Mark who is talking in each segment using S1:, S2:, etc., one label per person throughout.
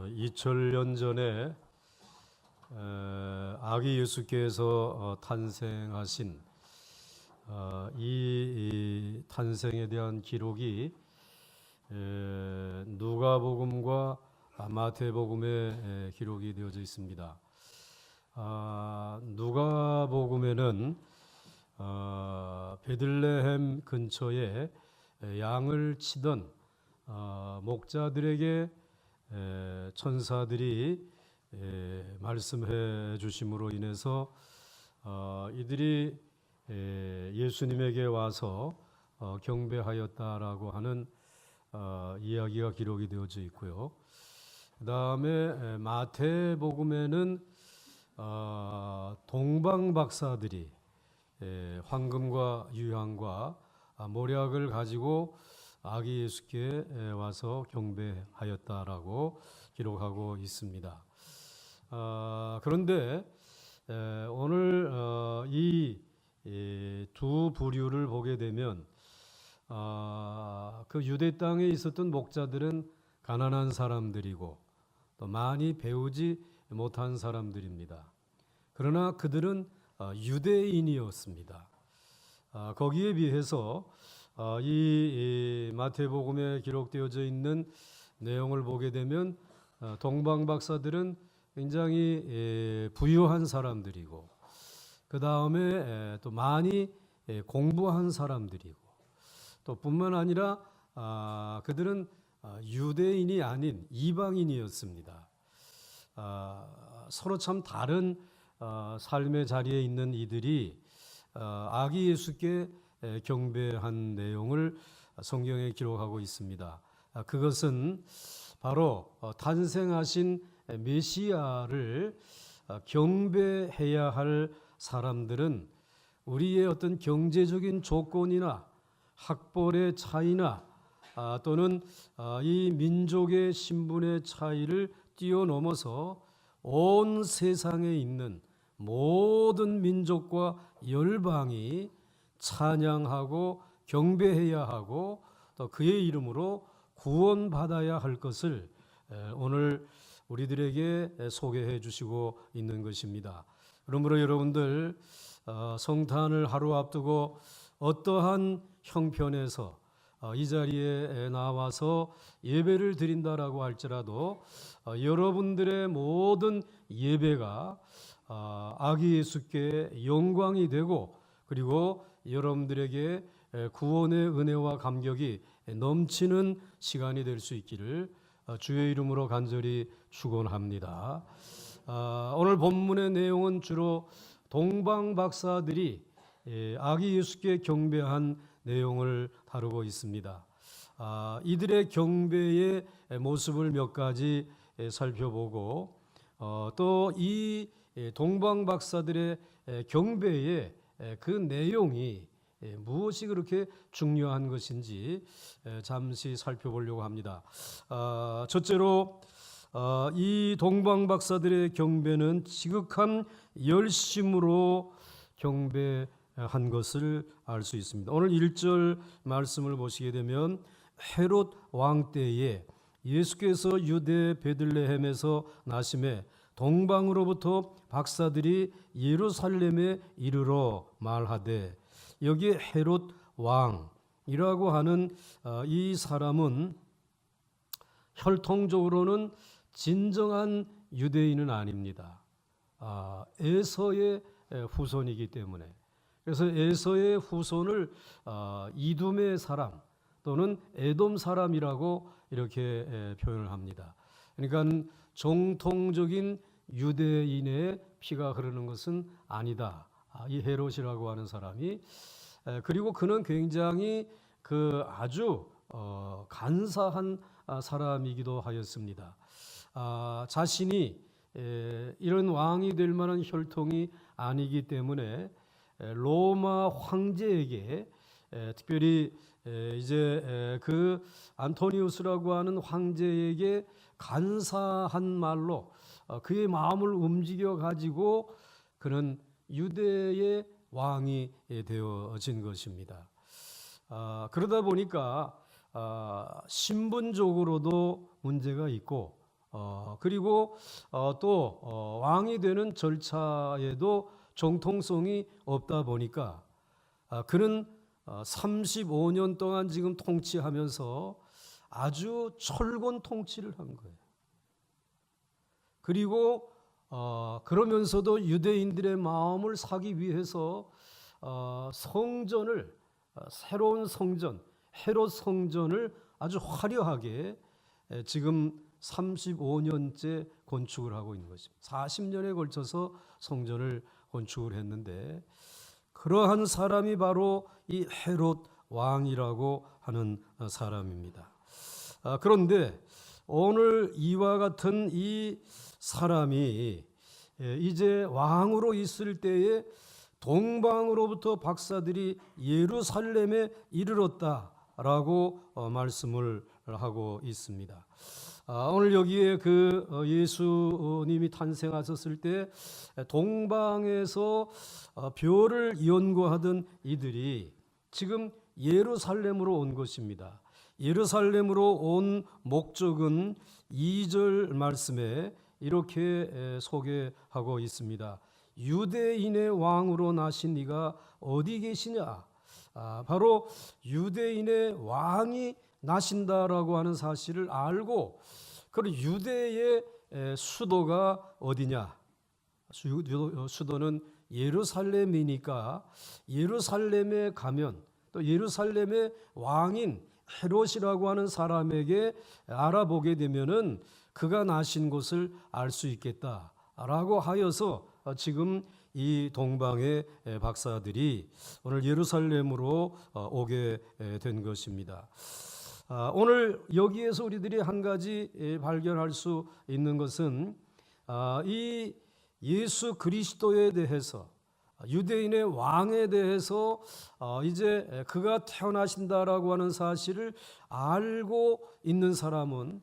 S1: 2000년 전에 아기 예수께서 탄생하신 이 탄생에 대한 기록이 누가복음과 마태복음에 기록이 되어져 있습니다. 누가복음에는 베들레헴 근처에 양을 치던 목자들에게 천사들이 말씀해 주심으로 인해서 이들이 예수님에게 와서 경배하였다라고 하는 이야기가 기록이 되어져 있고요. 그 다음에 마태복음에는 동방박사들이 황금과 유향과 모략을 가지고 아기 예수께 와서 경배하였다라고 기록하고 있습니다. 그런데 오늘 이 두 부류를 보게 되면 그 유대 땅에 있었던 목자들은 가난한 사람들이고 또 많이 배우지 못한 사람들입니다. 그러나 그들은 유대인이었습니다. 거기에 비해서 이 마태복음에 기록되어져 있는 내용을 보게 되면 동방박사들은 굉장히 부유한 사람들이고 그 다음에 또 많이 공부한 사람들이고 또 뿐만 아니라 그들은 유대인이 아닌 이방인이었습니다. 서로 참 다른 삶의 자리에 있는 이들이 아기 예수께 경배한 내용을 성경에 기록하고 있습니다. 그것은 바로 탄생하신 메시아를 경배해야 할 사람들은 우리의 어떤 경제적인 조건이나 학벌의 차이나 또는 이 민족의 신분의 차이를 뛰어넘어서 온 세상에 있는 모든 민족과 열방이 찬양하고 경배해야 하고 또 그의 이름으로 구원받아야 할 것을 오늘 우리들에게 소개해 주시고 있는 것입니다. 그러므로 여러분들 성탄을 하루 앞두고 어떠한 형편에서 이 자리에 나와서 예배를 드린다라고 할지라도 여러분들의 모든 예배가 아기 예수께 영광이 되고 그리고 여러분들에게 구원의 은혜와 감격이 넘치는 시간이 될 수 있기를 주의 이름으로 간절히 축원합니다. 오늘 본문의 내용은 주로 동방박사들이 아기 예수께 경배한 내용을 다루고 있습니다. 이들의 경배의 모습을 몇 가지 살펴보고 또 이 동방박사들의 경배의 그 내용이 무엇이 그렇게 중요한 것인지 잠시 살펴보려고 합니다. 첫째로 이 동방박사들의 경배는 지극한 열심으로 경배한 것을 알 수 있습니다. 오늘 1절 말씀을 보시게 되면 헤롯 왕 때에 예수께서 유대 베들레헴에서 나심에 동방으로부터 박사들이 예루살렘에 이르러 말하되, 여기에 헤롯 왕이라고 하는 이 사람은 혈통적으로는 진정한 유대인은 아닙니다. 에서의 후손이기 때문에. 그래서 에서의 후손을 이둠의 사람 또는 에돔 사람이라고 이렇게 표현을 합니다. 그러니까 정통적인 유대인의 피가 흐르는 것은 아니다. 이 헤롯이라고 하는 사람이. 그리고 그는 굉장히 아주 간사한 사람이기도 하였습니다. 자신이 이런 왕이 될 만한 혈통이 아니기 때문에 로마 황제에게 특별히 이제 그 안토니우스라고 하는 황제에게 간사한 말로 그의 마음을 움직여 가지고 그는 유대의 왕이 되어진 것입니다. 그러다 보니까 신분적으로도 문제가 있고 그리고 또 왕이 되는 절차에도 정통성이 없다 보니까 그는 35년 동안 지금 통치하면서 아주 철권 통치를 한 거예요. 그리고 그러면서도 유대인들의 마음을 사기 위해서 성전을 새로운 성전 헤롯 성전을 아주 화려하게 지금 35년째 건축을 하고 있는 것입니다. 40년에 걸쳐서 성전을 건축을 했는데 그러한 사람이 바로 이 헤롯 왕이라고 하는 사람입니다. 그런데 오늘 이와 같은 이 사람이 이제 왕으로 있을 때에 동방으로부터 박사들이 예루살렘에 이르렀다라고 말씀을 하고 있습니다. 오늘 여기에 그 예수님이 탄생하셨을 때 동방에서 별을 연구하던 이들이 지금 예루살렘으로 온 것입니다. 예루살렘으로 온 목적은 2절 말씀에 이렇게 소개하고 있습니다. 유대인의 왕으로 나신 이가 어디 계시냐? 바로 유대인의 왕이 나신다라고 하는 사실을 알고 그 유대의 수도가 어디냐? 수도는 예루살렘이니까 예루살렘에 가면 또 예루살렘의 왕인 헤롯이라고 하는 사람에게 알아보게 되면은 그가 나신 곳을 알 수 있겠다라고 하여서 지금 이 동방의 박사들이 오늘 예루살렘으로 오게 된 것입니다. 오늘 여기에서 우리들이 한 가지 발견할 수 있는 것은 이 예수 그리스도에 대해서 유대인의 왕에 대해서 이제 그가 태어나신다라고 하는 사실을 알고 있는 사람은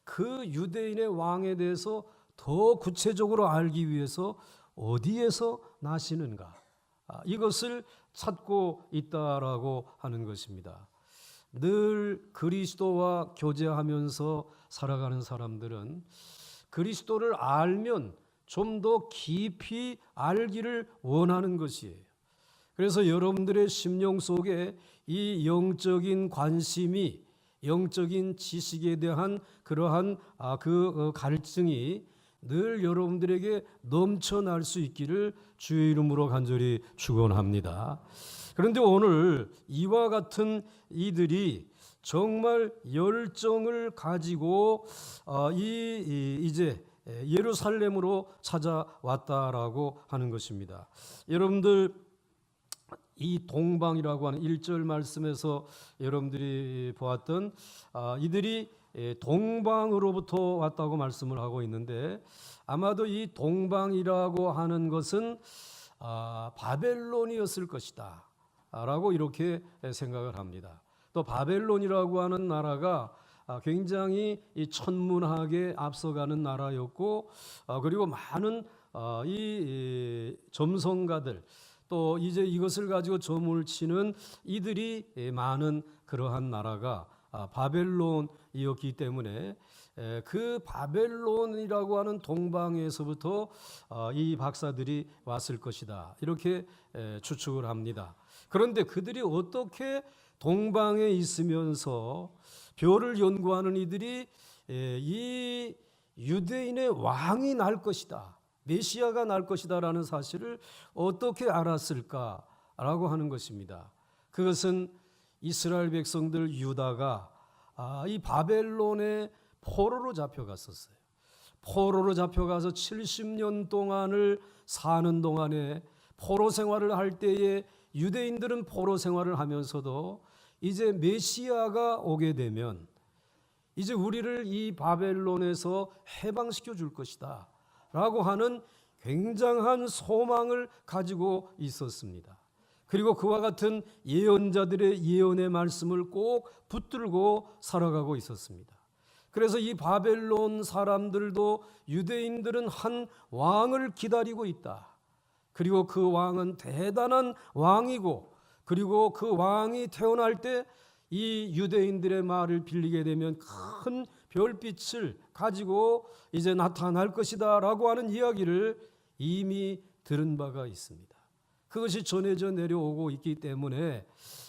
S1: 그 유대인의 왕에 대해서 더 구체적으로 알기 위해서 어디에서 나시는가 이것을 찾고 있다라고 하는 것입니다. 늘 그리스도와 교제하면서 살아가는 사람들은 그리스도를 알면 좀 더 깊이 알기를 원하는 것이에요. 그래서 여러분들의 심령 속에 이 영적인 관심이 영적인 지식에 대한 그러한 그 갈증이 늘 여러분들에게 넘쳐날 수 있기를 주의 이름으로 간절히 축원합니다. 그런데 오늘 이와 같은 이들이 정말 열정을 가지고 이제 예루살렘으로 찾아왔다라고 하는 것입니다. 여러분들 이 동방이라고 하는 1절 말씀에서 여러분들이 보았던 이들이 동방으로부터 왔다고 말씀을 하고 있는데 아마도 이 동방이라고 하는 것은 바벨론이었을 것이다 라고 이렇게 생각을 합니다. 또 바벨론이라고 하는 나라가 굉장히 이 천문학에 앞서가는 나라였고 그리고 많은 이 점성가들 또 이제 이것을 가지고 점을 치는 이들이 많은 그러한 나라가 바벨론이었기 때문에 그 바벨론이라고 하는 동방에서부터 이 박사들이 왔을 것이다 이렇게 추측을 합니다. 그런데 그들이 어떻게 동방에 있으면서 별을 연구하는 이들이 이 유대인의 왕이 날 것이다 메시아가 날 것이다 라는 사실을 어떻게 알았을까라고 하는 것입니다. 그것은 이스라엘 백성들 유다가 이 바벨론의 포로로 잡혀갔었어요. 포로로 잡혀가서 70년 동안을 사는 동안에 포로 생활을 할 때에 유대인들은 포로 생활을 하면서도 이제 메시아가 오게 되면 이제 우리를 이 바벨론에서 해방시켜 줄 것이다 라고 하는 굉장한 소망을 가지고 있었습니다. 그리고 그와 같은 예언자들의 예언의 말씀을 꼭 붙들고 살아가고 있었습니다. 그래서 이 바벨론 사람들도 유대인들은 한 왕을 기다리고 있다. 그리고 그 왕은 대단한 왕이고 그리고 그 왕이 태어날 때 이 유대인들의 말을 빌리게 되면 큰 별빛을 가지고 이제 나타날 것이다 라고 하는 이야기를 이미 들은 바가 있습니다. 그것이 전해져 내려오고 있기 때문에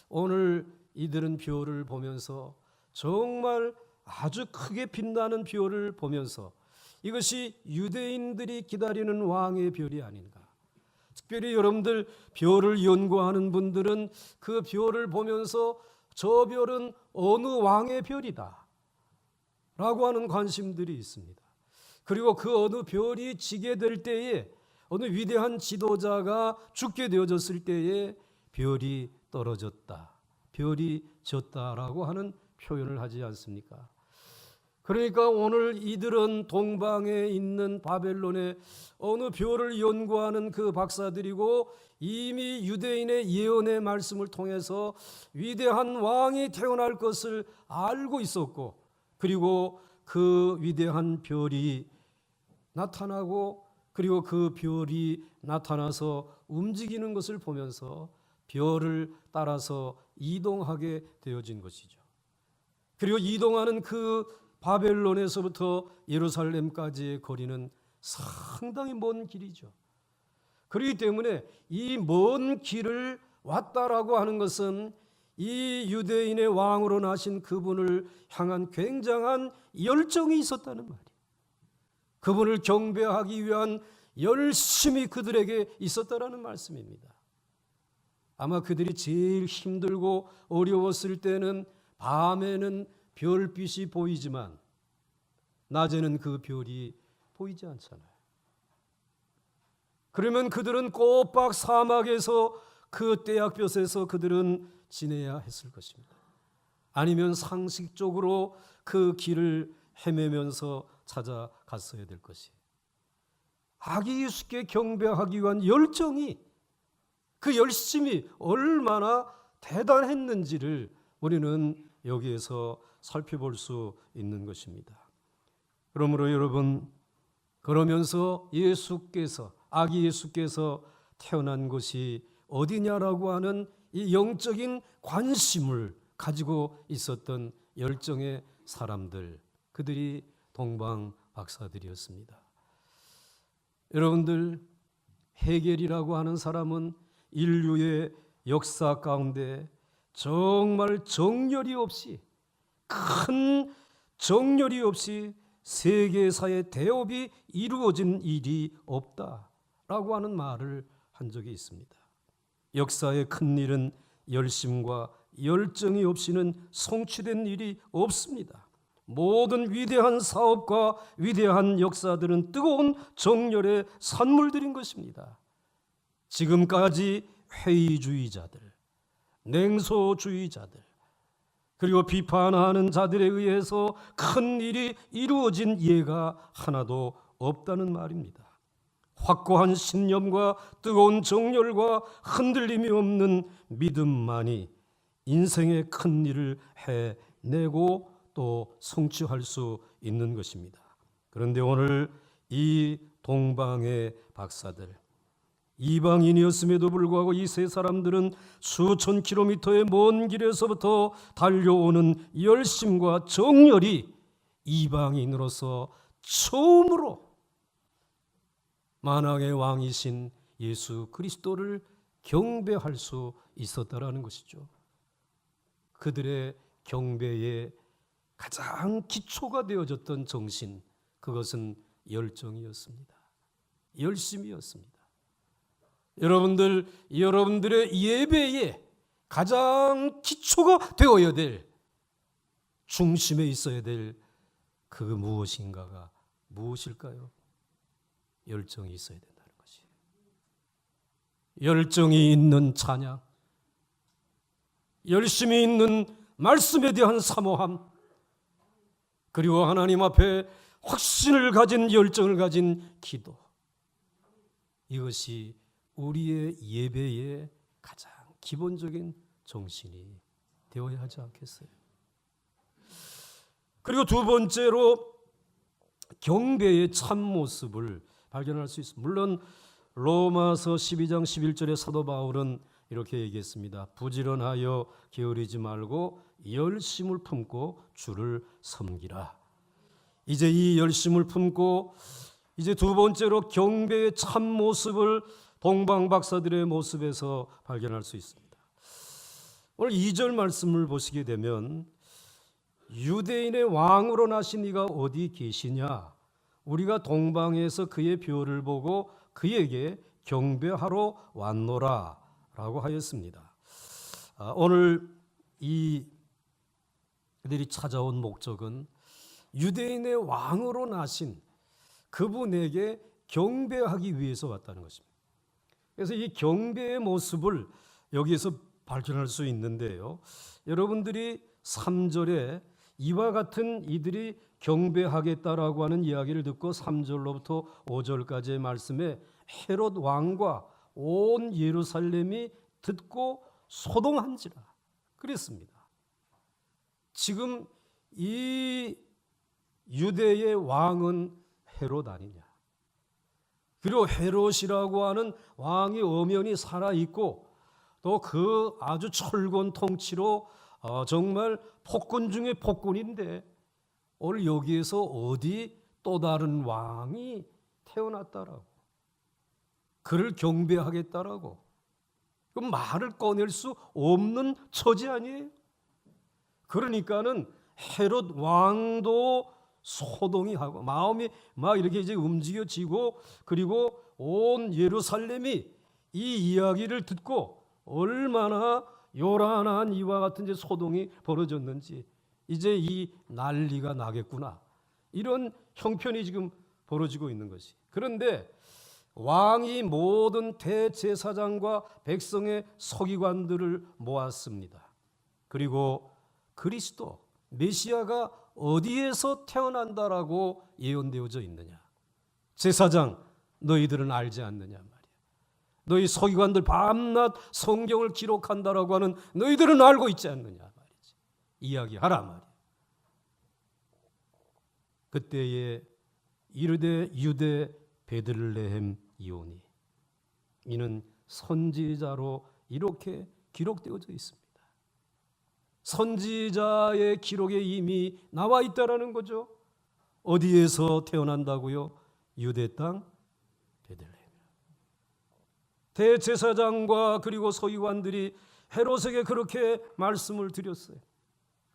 S1: 오늘 이들은 별을 보면서 정말 아주 크게 빛나는 별을 보면서 이것이 유대인들이 기다리는 왕의 별이 아닌가. 특별히 여러분들 별을 연구하는 분들은 그 별을 보면서 저 별은 어느 왕의 별이다 라고 하는 관심들이 있습니다. 그리고 그 어느 별이 지게 될 때에 어느 위대한 지도자가 죽게 되어졌을 때에 별이 떨어졌다, 별이 졌다라고 하는 표현을 하지 않습니까? 그러니까 오늘 이들은 동방에 있는 바벨론의 어느 별을 연구하는 그 박사들이고 이미 유대인의 예언의 말씀을 통해서 위대한 왕이 태어날 것을 알고 있었고, 그리고 그 위대한 별이 나타나고 그리고 그 별이 나타나서 움직이는 것을 보면서 별을 따라서 이동하게 되어진 것이죠. 그리고 이동하는 그 바벨론에서부터 예루살렘까지의 거리는 상당히 먼 길이죠. 그렇기 때문에 이 먼 길을 왔다라고 하는 것은 이 유대인의 왕으로 나신 그분을 향한 굉장한 열정이 있었다는 말이에요. 그분을 경배하기 위한 열심이 그들에게 있었다라는 말씀입니다. 아마 그들이 제일 힘들고 어려웠을 때는 밤에는 별빛이 보이지만 낮에는 그 별이 보이지 않잖아요. 그러면 그들은 꼬박 사막에서 그 떼약볕에서 그들은 지내야 했을 것입니다. 아니면 상식적으로 그 길을 헤매면서 찾아갔어야 될 것이에요. 아기 예수께 경배하기 위한 열정이, 그 열심이 얼마나 대단했는지를 우리는 여기에서 살펴볼 수 있는 것입니다. 그러므로 여러분, 그러면서 예수께서, 아기 예수께서 태어난 곳이 어디냐라고 하는 이 영적인 관심을 가지고 있었던 열정의 사람들, 그들이 동방 박사들이었습니다. 여러분들, 헤겔이라고 하는 사람은 인류의 역사 가운데 정말 정렬이 없이, 큰 정렬이 없이 세계사의 대업이 이루어진 일이 없다라고 하는 말을 한 적이 있습니다. 역사의 큰 일은 열심과 열정이 없이는 성취된 일이 없습니다. 모든 위대한 사업과 위대한 역사들은 뜨거운 정열의 산물들인 것입니다. 지금까지 회의주의자들, 냉소주의자들, 그리고 비판하는 자들에 의해서 큰 일이 이루어진 예가 하나도 없다는 말입니다. 확고한 신념과 뜨거운 정열과 흔들림이 없는 믿음만이 인생의 큰 일을 해내고 또 성취할 수 있는 것입니다. 그런데 오늘 이 동방의 박사들, 이방인이었음에도 불구하고 이 세 사람들은 수천 킬로미터의 먼 길에서부터 달려오는 열심과 정열이 이방인으로서 처음으로 만왕의 왕이신 예수 그리스도를 경배할 수 있었다라는 것이죠. 그들의 경배의 가장 기초가 되어졌던 정신, 그것은 열정이었습니다. 열심이었습니다. 여러분들의 예배에 가장 기초가 되어야 될, 중심에 있어야 될 그 무엇인가가 무엇일까요? 열정이 있어야 된다는 것이에요. 열정이 있는 찬양, 열심이 있는 말씀에 대한 사모함, 그리고 하나님 앞에 확신을 가진, 열정을 가진 기도, 이것이 우리의 예배의 가장 기본적인 정신이 되어야 하지 않겠어요? 그리고 두 번째로 경배의 참모습을 발견할 수 있습니다. 물론 로마서 12장 11절에 사도 바울은 이렇게 얘기했습니다. 부지런하여 게으르지 말고 열심을 품고 주를 섬기라. 이제 이 열심을 품고 이제 두 번째로 경배의 참 모습을 동방 박사들의 모습에서 발견할 수 있습니다. 오늘 2절 말씀을 보시게 되면 유대인의 왕으로 나신 이가 어디 계시냐? 우리가 동방에서 그의 벼를 보고 그에게 경배하러 왔노라 라고 하였습니다. 오늘 그들이 찾아온 목적은 유대인의 왕으로 나신 그분에게 경배하기 위해서 왔다는 것입니다. 그래서 이 경배의 모습을 여기에서 발견할 수 있는데요. 여러분들이 3절에 이와 같은 이들이 경배하겠다라고 하는 이야기를 듣고 3절로부터 5절까지의 말씀에 헤롯 왕과 온 예루살렘이 듣고 소동한지라 그랬습니다. 지금 이 유대의 왕은 헤롯 아니냐? 그리고 헤롯이라고 하는 왕의 엄연히 살아있고 또 그 아주 철권 통치로 정말 폭군 중에 폭군인데 오늘 여기에서 어디 또 다른 왕이 태어났다라고 그를 경배하겠다라고 그럼 말을 꺼낼 수 없는 처지 아니에요? 그러니까는 헤롯 왕도 소동이 하고 마음이 막 이렇게 이제 움직여지고 그리고 온 예루살렘이 이 이야기를 듣고 얼마나 요란한 이와 같은 이제 소동이 벌어졌는지 이제 이 난리가 나겠구나 이런 형편이 지금 벌어지고 있는 것이. 그런데 왕이 모든 대제사장과 백성의 서기관들을 모았습니다. 그리고 그리스도 메시아가 어디에서 태어난다라고 예언되어져 있느냐? 제사장 너희들은 알지 않느냐 말이야. 너희 서기관들 밤낮 성경을 기록한다라고 하는 너희들은 알고 있지 않느냐 말이지. 이야기하라 말이야. 그때에 이르되 유대 베들레헴 이오니 이는 선지자로 이렇게 기록되어져 있습니다. 선지자의 기록에 이미 나와 있다라는 거죠. 어디에서 태어난다고요? 유대 땅 베들레헴. 대제사장과 그리고 서기관들이 헤롯에게 그렇게 말씀을 드렸어요.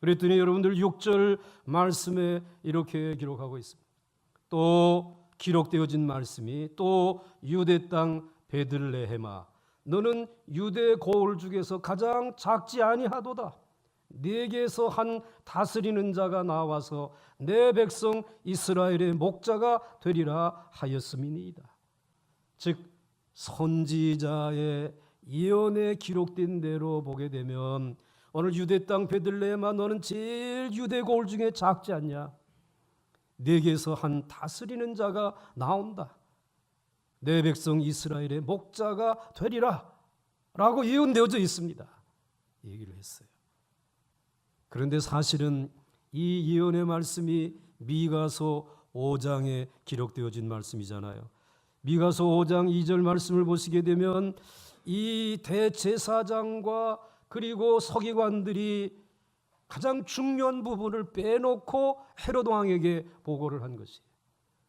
S1: 그랬더니 여러분들 6절 말씀에 이렇게 기록하고 있습니다. 또 기록되어진 말씀이 또 유대 땅 베들레헴아 너는 유대 고을 중에서 가장 작지 아니하도다. 네게서 한 다스리는 자가 나와서 내 백성 이스라엘의 목자가 되리라 하였음이니이다. 즉 선지자의 예언에 기록된 대로 보게 되면 오늘 유대 땅 베들레헴아 너는 제일 유대 고을 중에 작지 않냐? 네게서 한 다스리는 자가 나온다. 내 백성 이스라엘의 목자가 되리라 라고 예언되어져 있습니다. 얘기를 했어요. 그런데 사실은 이 예언의 말씀이 미가서 5장에 기록되어진 말씀이잖아요. 미가서 5장 2절 말씀을 보시게 되면 이 대제사장과 그리고 서기관들이 가장 중요한 부분을 빼놓고 헤롯 왕에게 보고를 한 것이에요.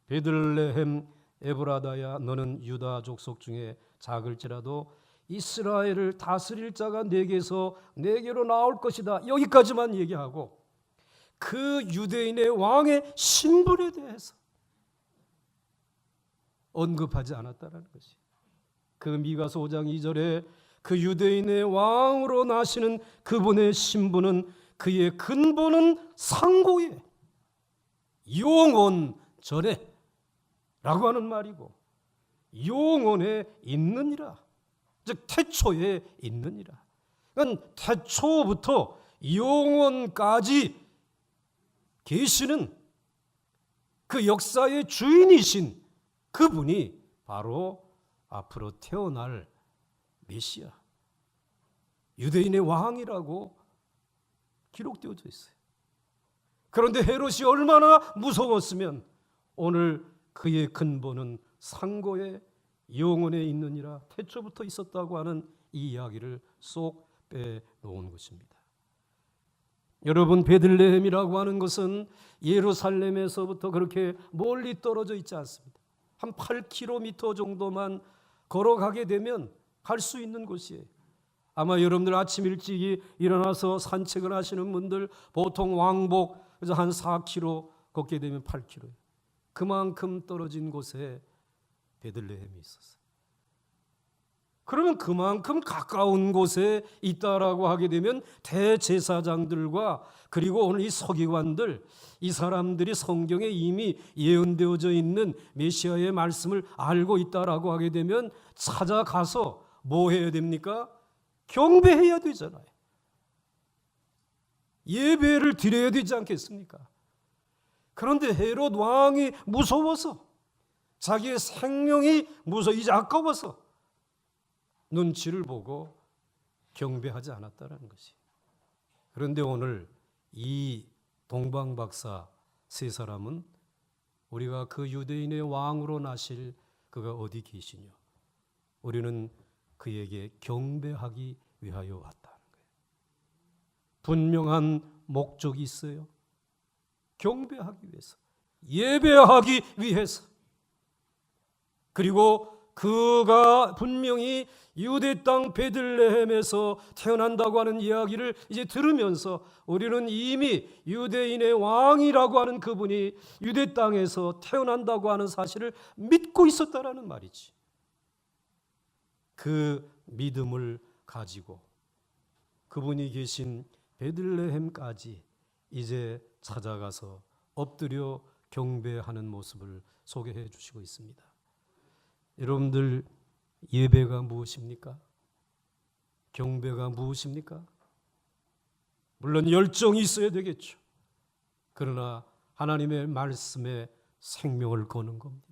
S1: 베들레헴 에브라다야 너는 유다 족속 중에 작을지라도 이스라엘을 다스릴 자가 내게로 나올 것이다. 여기까지만 얘기하고 그 유대인의 왕의 신분에 대해서 언급하지 않았다는 것이. 그 미가서 5장 2절에 그 유대인의 왕으로 나시는 그분의 신분은 그의 근본은 상고에 영원 전에 라고 하는 말이고 영원에 있느니라. 즉 태초에 있느니라. 그러니까 태초부터 영원까지 계시는 그 역사의 주인이신 그분이 바로 앞으로 태어날 메시아 유대인의 왕이라고 기록되어져 있어요. 그런데 헤롯이 얼마나 무서웠으면 오늘 그의 근본은 상고에 영원에 있느니라 태초부터 있었다고 하는 이 이야기를 쏙 빼놓은 것입니다. 여러분, 베들레헴이라고 하는 것은 예루살렘에서부터 그렇게 멀리 떨어져 있지 않습니다. 한 8km 정도만 걸어가게 되면 갈 수 있는 곳이에요. 아마 여러분들 아침 일찍이 일어나서 산책을 하시는 분들 보통 왕복 그래서 한 4km 걷게 되면 8km예요. 그만큼 떨어진 곳에 베들레헴이 있었어요. 그러면 그만큼 가까운 곳에 있다라고 하게 되면 대제사장들과 그리고 오늘 이 서기관들, 이 사람들이 성경에 이미 예언되어져 있는 메시아의 말씀을 알고 있다라고 하게 되면 찾아가서 뭐 해야 됩니까? 경배해야 되잖아요. 예배를 드려야 되지 않겠습니까? 그런데 헤롯 왕이 무서워서, 자기의 생명이 이제 아까워서 눈치를 보고 경배하지 않았다는 것이. 그런데 오늘 이 동방박사 세 사람은 우리가 그 유대인의 왕으로 나실 그가 어디 계시냐, 우리는 그에게 경배하기 위하여 왔다는 거예요. 분명한 목적이 있어요. 경배하기 위해서, 예배하기 위해서. 그리고 그가 분명히 유대 땅 베들레헴에서 태어난다고 하는 이야기를 이제 들으면서 우리는 이미 유대인의 왕이라고 하는 그분이 유대 땅에서 태어난다고 하는 사실을 믿고 있었다라는 말이지. 그 믿음을 가지고 그분이 계신 베들레헴까지 이제 찾아가서 엎드려 경배하는 모습을 소개해 주시고 있습니다. 여러분들, 예배가 무엇입니까? 경배가 무엇입니까? 물론 열정이 있어야 되겠죠. 그러나 하나님의 말씀에 생명을 거는 겁니다.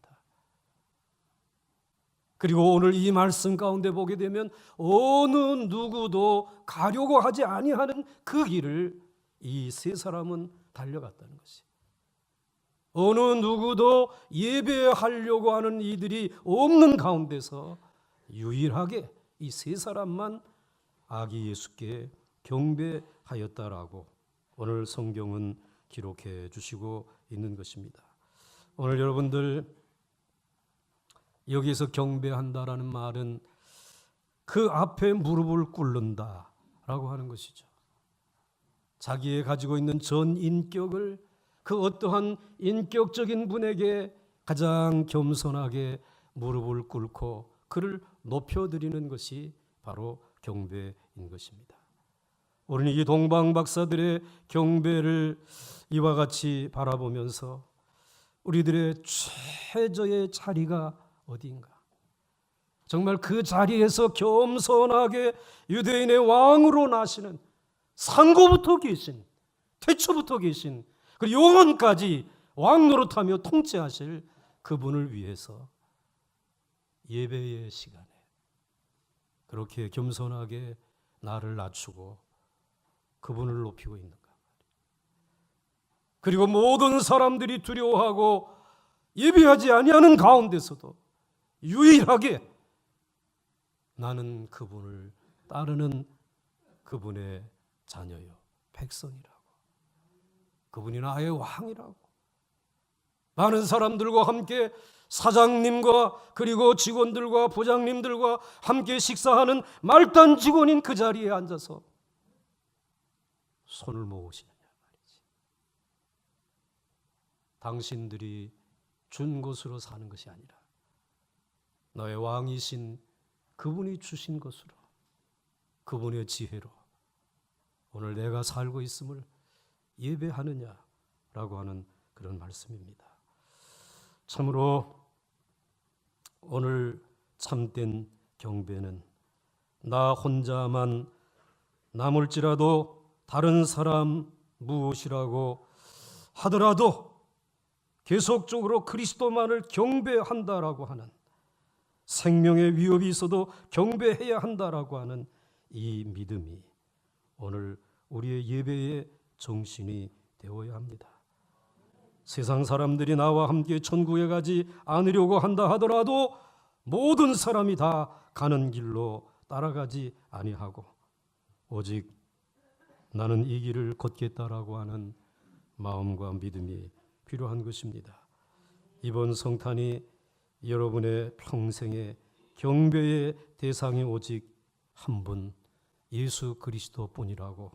S1: 그리고 오늘 이 말씀 가운데 보게 되면 어느 누구도 가려고 하지 아니하는 그 길을 이 세 사람은 달려갔다는 것이. 어느 누구도 예배하려고 하는 이들이 없는 가운데서 유일하게 이 세 사람만 아기 예수께 경배하였다라고 오늘 성경은 기록해 주시고 있는 것입니다. 오늘 여러분들, 여기서 경배한다라는 말은 그 앞에 무릎을 꿇는다라고 하는 것이죠. 자기의 가지고 있는 전 인격을 그 어떠한 인격적인 분에게 가장 겸손하게 무릎을 꿇고 그를 높여드리는 것이 바로 경배인 것입니다. 우리는 이 동방박사들의 경배를 이와 같이 바라보면서 우리들의 최저의 자리가 어디인가? 정말 그 자리에서 겸손하게 유대인의 왕으로 나시는, 상고부터 계신, 태초부터 계신, 그리고 영원까지 왕 노릇하며 통치하실 그분을 위해서 예배의 시간에 그렇게 겸손하게 나를 낮추고 그분을 높이고 있는가. 그리고 모든 사람들이 두려워하고 예배하지 아니하는 가운데서도 유일하게 나는 그분을 따르는 그분의 자녀요, 백성이라고. 그분이 나의 왕이라고. 많은 사람들과 함께 사장님과 그리고 직원들과 부장님들과 함께 식사하는 말단 직원인 그 자리에 앉아서 손을 모으시느냐 말이지. 당신들이 준 것으로 사는 것이 아니라 너의 왕이신 그분이 주신 것으로, 그분의 지혜로 오늘 내가 살고 있음을 예배하느냐라고 하는 그런 말씀입니다. 참으로 오늘 참된 경배는 나 혼자만 남을지라도 다른 사람 무엇이라고 하더라도 계속적으로 그리스도만을 경배한다라고 하는, 생명의 위협이 있어도 경배해야 한다라고 하는 이 믿음이 오늘 우리의 예배의 정신이 되어야 합니다. 세상 사람들이 나와 함께 천국에 가지 않으려고 한다 하더라도 모든 사람이 다 가는 길로 따라가지 아니하고 오직 나는 이 길을 걷겠다라고 하는 마음과 믿음이 필요한 것입니다. 이번 성탄이 여러분의 평생의 경배의 대상이 오직 한 분, 예수 그리스도뿐이라고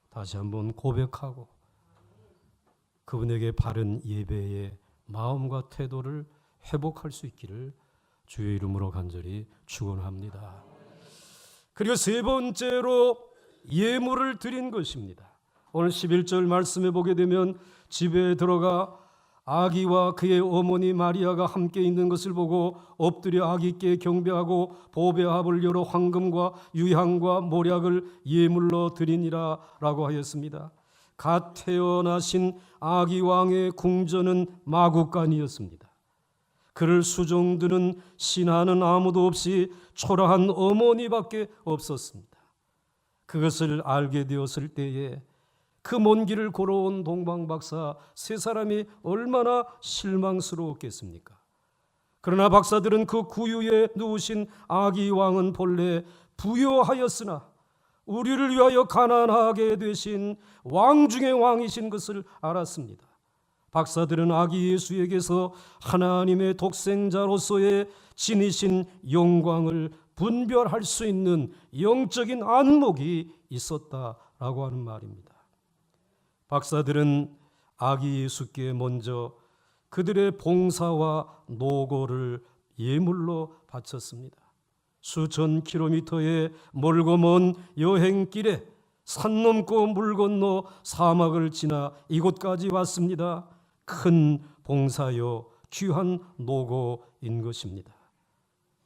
S1: 다시 한번 고백하고 그분에게 바른 예배의 마음과 태도를 회복할 수 있기를 주의 이름으로 간절히 축원합니다. 그리고 세 번째로 예물을 드린 것입니다. 오늘 11절 말씀에 보게 되면 집에 들어가 아기와 그의 어머니 마리아가 함께 있는 것을 보고 엎드려 아기께 경배하고 보배합을 열어 황금과 유향과 모략을 예물로 드리니라 라고 하였습니다. 갓 태어나신 아기 왕의 궁전은 마구간이었습니다. 그를 수종드는 신하는 아무도 없이 초라한 어머니밖에 없었습니다. 그것을 알게 되었을 때에 그 먼 길을 걸어온 동방박사 세 사람이 얼마나 실망스러웠겠습니까? 그러나 박사들은 그 구유에 누우신 아기 왕은 본래 부요하였으나 우리를 위하여 가난하게 되신 왕 중의 왕이신 것을 알았습니다. 박사들은 아기 예수에게서 하나님의 독생자로서의 진이신 영광을 분별할 수 있는 영적인 안목이 있었다라고 하는 말입니다. 박사들은 아기 예수께 먼저 그들의 봉사와 노고를 예물로 바쳤습니다. 수천 킬로미터의 멀고 먼 여행길에 산 넘고 물 건너 사막을 지나 이곳까지 왔습니다. 큰 봉사요 귀한 노고인 것입니다.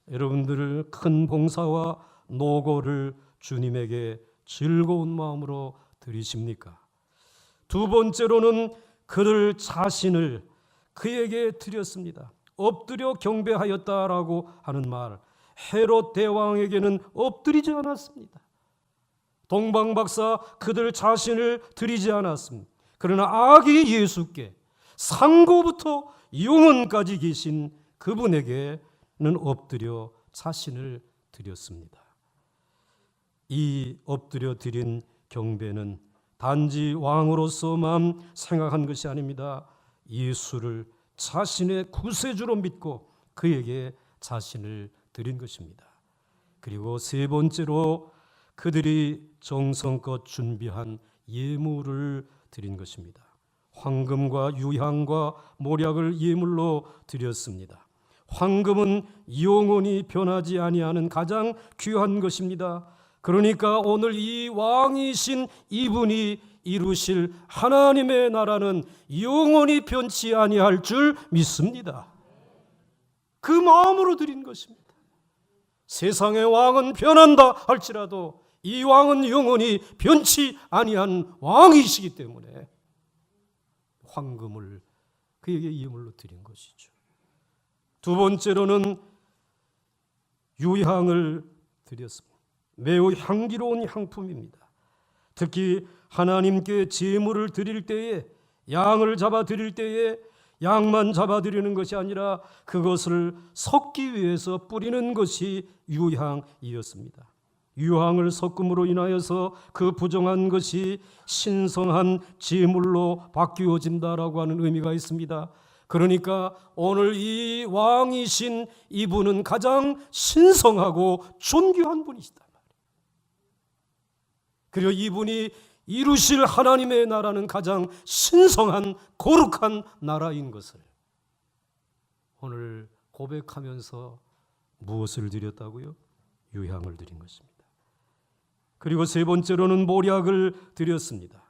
S1: 여러분들 큰 봉사와 노고를 주님에게 즐거운 마음으로 드리십니까? 두 번째로는 그들 자신을 그에게 드렸습니다. 엎드려 경배하였다라고 하는 말, 헤롯 대왕에게는 엎드리지 않았습니다. 동방박사 그들 자신을 드리지 않았습니다. 그러나 아기 예수께 상고부터 영원까지 계신 그분에게는 엎드려 자신을 드렸습니다. 이 엎드려 드린 경배는 단지 왕으로서만 생각한 것이 아닙니다. 예수를 자신의 구세주로 믿고 그에게 자신을 드린 것입니다. 그리고 세 번째로 그들이 정성껏 준비한 예물을 드린 것입니다. 황금과 유향과 모략을 예물로 드렸습니다. 황금은 영원히 변하지 아니하는 가장 귀한 것입니다. 그러니까 오늘 이 왕이신 이분이 이루실 하나님의 나라는 영원히 변치 아니할 줄 믿습니다. 그 마음으로 드린 것입니다. 세상의 왕은 변한다 할지라도 이 왕은 영원히 변치 아니한 왕이시기 때문에 황금을 그에게 예물로 드린 것이죠. 두 번째로는 유향을 드렸습니다. 매우 향기로운 향품입니다. 특히 하나님께 제물을 드릴 때에 양을 잡아 드릴 때에 양만 잡아 드리는 것이 아니라 그것을 섞기 위해서 뿌리는 것이 유향이었습니다. 유향을 섞음으로 인하여서 그 부정한 것이 신성한 제물로 바뀌어진다라고 하는 의미가 있습니다. 그러니까 오늘 이 왕이신 이분은 가장 신성하고 존귀한 분이시다. 그리고 이분이 이루실 하나님의 나라는 가장 신성한 거룩한 나라인 것을 오늘 고백하면서 무엇을 드렸다고요? 유향을 드린 것입니다. 그리고 세 번째로는 모략을 드렸습니다.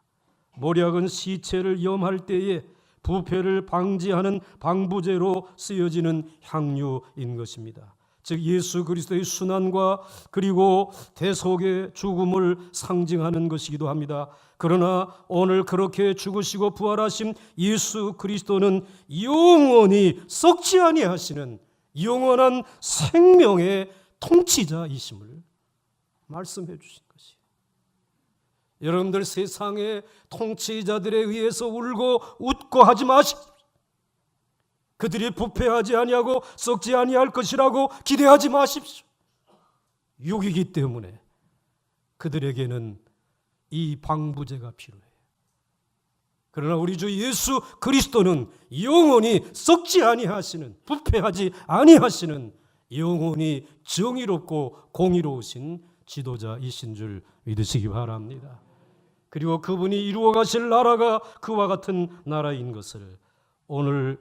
S1: 모략은 시체를 염할 때에 부패를 방지하는 방부제로 쓰여지는 향유인 것입니다. 즉 예수 그리스도의 순환과 그리고 대속의 죽음을 상징하는 것이기도 합니다. 그러나 오늘 그렇게 죽으시고 부활하신 예수 그리스도는 영원히 썩지 아니하시는 영원한 생명의 통치자이심을 말씀해 주신 것이에요. 여러분들 세상의 통치자들에 의해서 울고 웃고 하지 마십시오. 그들이 부패하지 아니하고 썩지 아니할 것이라고 기대하지 마십시오. 육이기 때문에 그들에게는 이 방부제가 필요해요. 그러나 우리 주 예수 그리스도는 영원히 썩지 아니하시는, 부패하지 아니하시는 영원히 정의롭고 공의로우신 지도자이신 줄 믿으시기 바랍니다. 그리고 그분이 이루어 가실 나라가 그와 같은 나라인 것을 오늘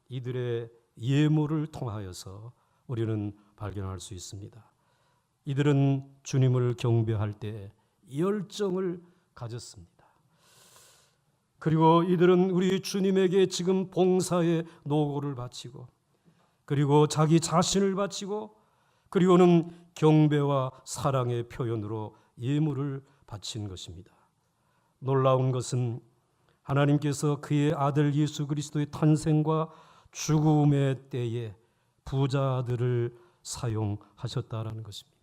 S1: 이들의 예물을 통하여서 우리는 발견할 수 있습니다. 이들은 주님을 경배할 때 열정을 가졌습니다. 그리고 이들은 우리 주님에게 지금 봉사의 노고를 바치고, 그리고 자기 자신을 바치고, 그리고는 경배와 사랑의 표현으로 예물을 바친 것입니다. 놀라운 것은 하나님께서 그의 아들 예수 그리스도의 탄생과 죽음의 때에 부자들을 사용하셨다라는 것입니다.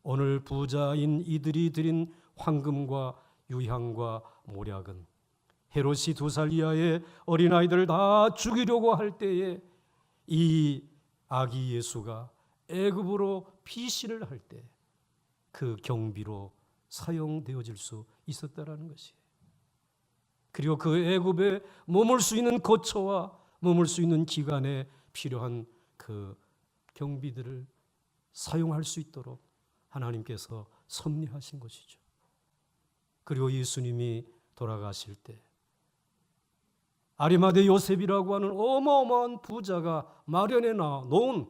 S1: 오늘 부자인 이들이 드린 황금과 유향과 모략은 헤롯이 2살 이하의 어린아이들을 다 죽이려고 할 때에 이 아기 예수가 애굽으로 피신을 할 때 그 경비로 사용되어질 수 있었다라는 것이에요. 그리고 그 애굽에 머물 수 있는 거처와 머물 수 있는 기간에 필요한 그 경비들을 사용할 수 있도록 하나님께서 섭리하신 것이죠. 그리고 예수님이 돌아가실 때 아리마대 요셉이라고 하는 어마어마한 부자가 마련해 놓은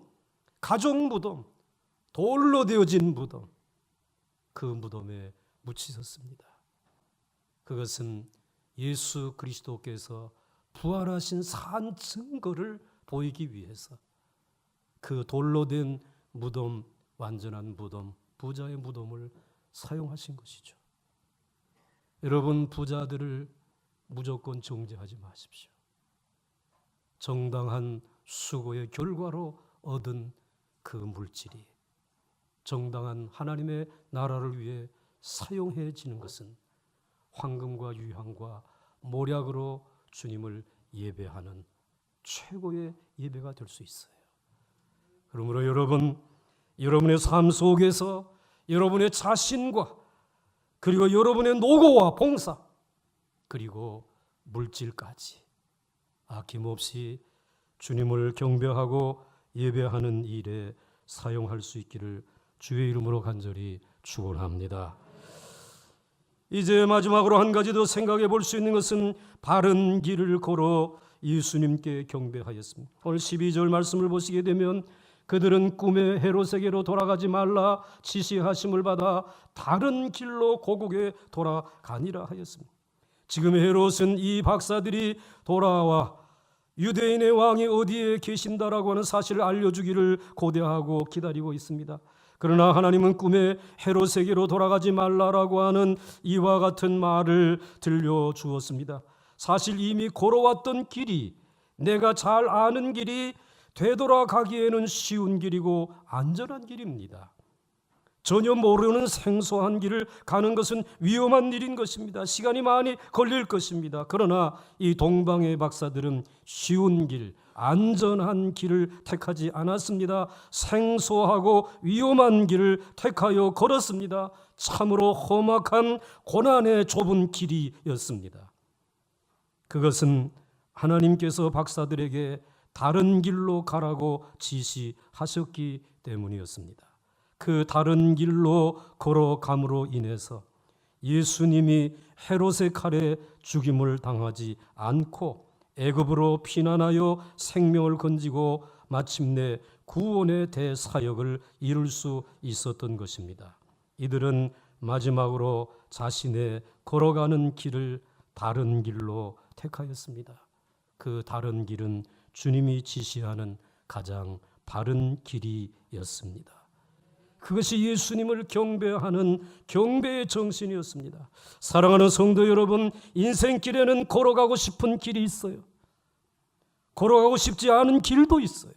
S1: 가족 무덤, 돌로 되어진 무덤, 그 무덤에 묻히셨습니다. 그것은 예수 그리스도께서 부활하신 산 증거를 보이기 위해서 그 돌로 된 무덤, 완전한 무덤, 부자의 무덤을 사용하신 것이죠. 여러분, 부자들을 무조건 정죄하지 마십시오. 정당한 수고의 결과로 얻은 그 물질이 정당한 하나님의 나라를 위해 사용해지는 것은 황금과 유향과 모략으로 주님을 예배하는 최고의 예배가 될 수 있어요. 그러므로 여러분, 여러분의 삶 속에서 여러분의 자신과 그리고 여러분의 노고와 봉사 그리고 물질까지 아낌없이 주님을 경배하고 예배하는 일에 사용할 수 있기를 주의 이름으로 간절히 축원합니다. 이제 마지막으로 한 가지 더 생각해 볼 수 있는 것은 바른 길을 걸어 예수님께 경배하였습니다. 오늘 12절 말씀을 보시게 되면 그들은 꿈에 헤롯에게로 돌아가지 말라 지시하심을 받아 다른 길로 고국에 돌아가니라 하였습니다. 지금 헤롯은 이 박사들이 돌아와 유대인의 왕이 어디에 계신다라고 하는 사실을 알려주기를 고대하고 기다리고 있습니다. 그러나 하나님은 꿈에 헤롯에게로 돌아가지 말라라고 하는 이와 같은 말을 들려주었습니다. 사실 이미 걸어왔던 길이, 내가 잘 아는 길이 되돌아가기에는 쉬운 길이고 안전한 길입니다. 전혀 모르는 생소한 길을 가는 것은 위험한 일인 것입니다. 시간이 많이 걸릴 것입니다. 그러나 이 동방의 박사들은 쉬운 길, 안전한 길을 택하지 않았습니다. 생소하고 위험한 길을 택하여 걸었습니다. 참으로 험악한 고난의 좁은 길이었습니다. 그것은 하나님께서 박사들에게 다른 길로 가라고 지시하셨기 때문이었습니다. 그 다른 길로 걸어감으로 인해서 예수님이 헤롯의 칼에 죽임을 당하지 않고 애굽으로 피난하여 생명을 건지고 마침내 구원의 대사역을 이룰 수 있었던 것입니다. 이들은 마지막으로 자신의 걸어가는 길을 다른 길로 택하였습니다. 그 다른 길은 주님이 지시하는 가장 바른 길이었습니다. 그것이 예수님을 경배하는 경배의 정신이었습니다. 사랑하는 성도 여러분, 인생길에는 걸어가고 싶은 길이 있어요. 걸어가고 싶지 않은 길도 있어요.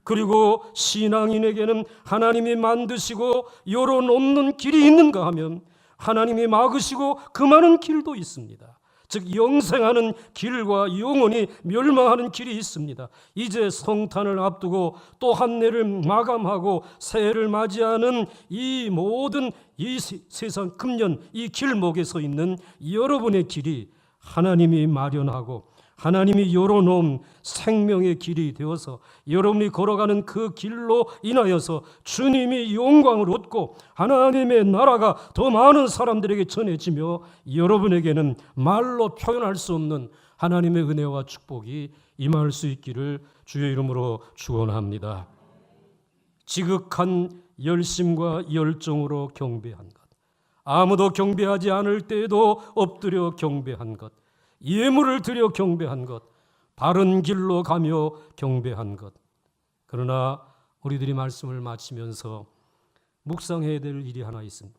S1: 그리고 신앙인에게는 하나님이 만드시고 열어놓는 길이 있는가 하면 하나님이 막으시고 금하는 길도 있습니다. 즉 영생하는 길과 영원히 멸망하는 길이 있습니다. 이제 성탄을 앞두고 또 한 해를 마감하고 새해를 맞이하는 이 모든 이 세상 금년 이 길목에 서 있는 여러분의 길이 하나님이 마련하고 하나님이 열어놓은 생명의 길이 되어서 여러분이 걸어가는 그 길로 인하여서 주님이 영광을 얻고 하나님의 나라가 더 많은 사람들에게 전해지며 여러분에게는 말로 표현할 수 없는 하나님의 은혜와 축복이 임할 수 있기를 주의 이름으로 축원합니다. 지극한 열심과 열정으로 경배한 것, 아무도 경배하지 않을 때에도 엎드려 경배한 것, 예물을 드려 경배한 것, 바른 길로 가며 경배한 것. 그러나 우리들이 말씀을 마치면서 묵상해야 될 일이 하나 있습니다.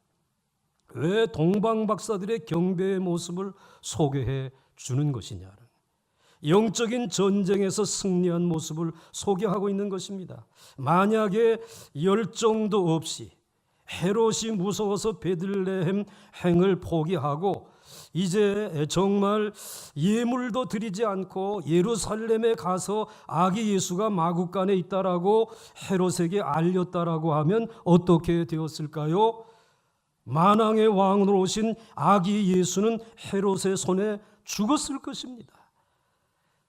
S1: 왜 동방박사들의 경배의 모습을 소개해 주는 것이냐? 영적인 전쟁에서 승리한 모습을 소개하고 있는 것입니다. 만약에 열정도 없이 헤롯이 무서워서 베들레헴 행을 포기하고 이제 정말 예물도 드리지 않고 예루살렘에 가서 아기 예수가 마구간에 있다라고 헤롯에게 알렸다라고 하면 어떻게 되었을까요? 만왕의 왕으로 오신 아기 예수는 헤롯의 손에 죽었을 것입니다.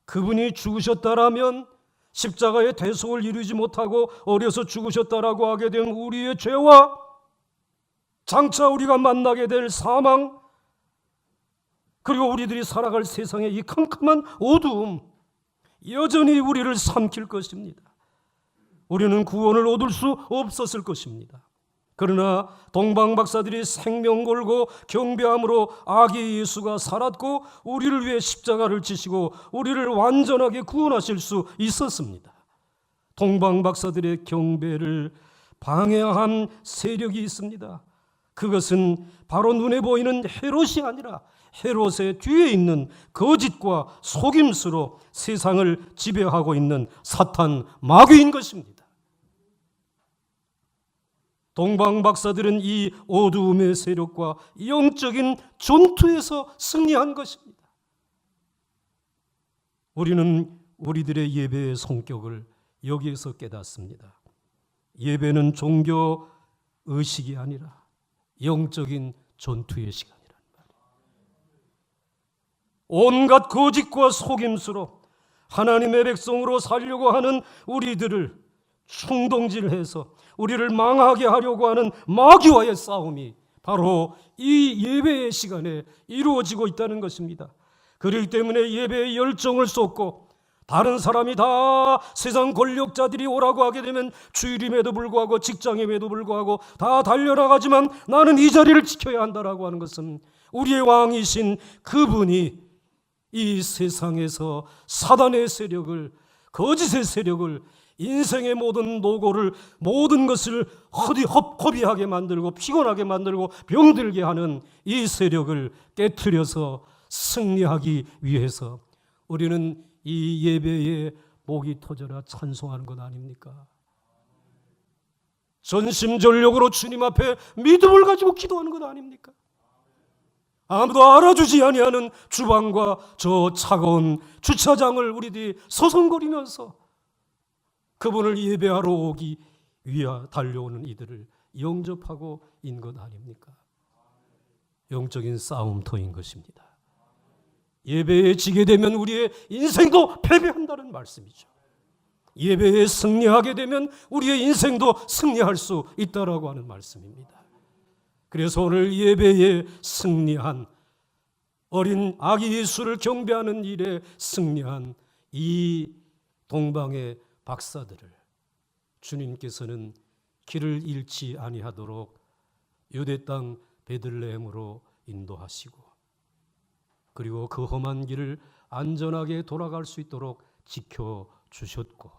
S1: 그분이 죽으셨다라면 십자가의 대속을 이루지 못하고 어려서 죽으셨다라고 하게 되면 우리의 죄와 장차 우리가 만나게 될 사망, 그리고 우리들이 살아갈 세상의 이 캄캄한 어두움 여전히 우리를 삼킬 것입니다. 우리는 구원을 얻을 수 없었을 것입니다. 그러나 동방박사들이 생명 걸고 경배함으로 아기 예수가 살았고 우리를 위해 십자가를 지시고 우리를 완전하게 구원하실 수 있었습니다. 동방박사들의 경배를 방해한 세력이 있습니다. 그것은 바로 눈에 보이는 헤롯이 아니라 헤롯의 뒤에 있는 거짓과 속임수로 세상을 지배하고 있는 사탄 마귀인 것입니다. 동방박사들은 이 어두움의 세력과 영적인 전투에서 승리한 것입니다. 우리는 우리들의 예배의 성격을 여기에서 깨닫습니다. 예배는 종교 의식이 아니라 영적인 전투의 시간이라는 말이에요. 온갖 거짓과 속임수로 하나님의 백성으로 살려고 하는 우리들을 충동질해서 우리를 망하게 하려고 하는 마귀와의 싸움이 바로 이 예배의 시간에 이루어지고 있다는 것입니다. 그렇기 때문에 예배의 열정을 쏟고 다른 사람이 다 세상 권력자들이 오라고 하게 되면 주일임에도 불구하고 직장임에도 불구하고 다 달려나가지만 나는 이 자리를 지켜야 한다라고 하는 것은 우리의 왕이신 그분이 이 세상에서 사단의 세력을, 거짓의 세력을, 인생의 모든 노고를, 모든 것을 허비하게 만들고 피곤하게 만들고 병들게 하는 이 세력을 깨트려서 승리하기 위해서 우리는 이 예배에 목이 터져라 찬송하는 것 아닙니까? 전심전력으로 주님 앞에 믿음을 가지고 기도하는 것 아닙니까? 아무도 알아주지 아니하는 주방과 저 차가운 주차장을 우리들이 서성거리면서 그분을 예배하러 오기 위해 달려오는 이들을 영접하고 있는 것 아닙니까? 영적인 싸움터인 것입니다. 예배에 지게 되면 우리의 인생도 패배한다는 말씀이죠. 예배에 승리하게 되면 우리의 인생도 승리할 수 있다라고 하는 말씀입니다. 그래서 오늘 예배에 승리한 어린 아기 예수를 경배하는 일에 승리한 이 동방의 박사들을 주님께서는 길을 잃지 아니하도록 유대 땅 베들레헴으로 인도하시고 그리고 그 험한 길을 안전하게 돌아갈 수 있도록 지켜주셨고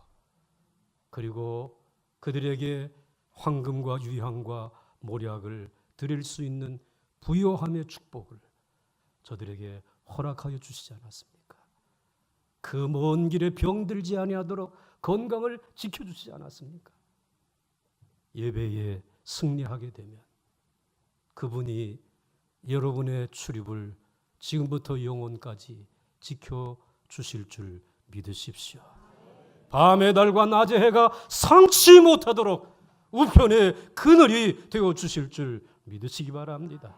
S1: 그리고 그들에게 황금과 유향과 몰약을 드릴 수 있는 부요함의 축복을 저들에게 허락하여 주시지 않았습니까? 그 먼 길에 병들지 아니하도록 건강을 지켜주시지 않았습니까? 예배에 승리하게 되면 그분이 여러분의 출입을 지금부터 영원까지 지켜주실 줄 믿으십시오. 밤의 달과 낮의 해가 상치 못하도록 우편의 그늘이 되어주실 줄 믿으시기 바랍니다.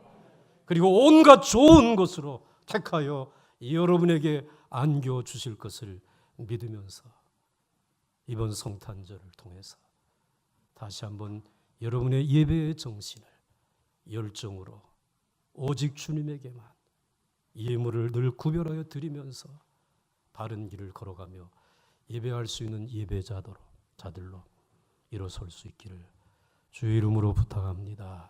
S1: 그리고 온갖 좋은 것으로 택하여 여러분에게 안겨주실 것을 믿으면서 이번 성탄절을 통해서 다시 한번 여러분의 예배의 정신을 열정으로 오직 주님에게만 예물을 늘 구별하여 드리면서 바른 길을 걸어가며 예배할 수 있는 예배자들로 일어설 수 있기를 주의 이름으로 부탁합니다.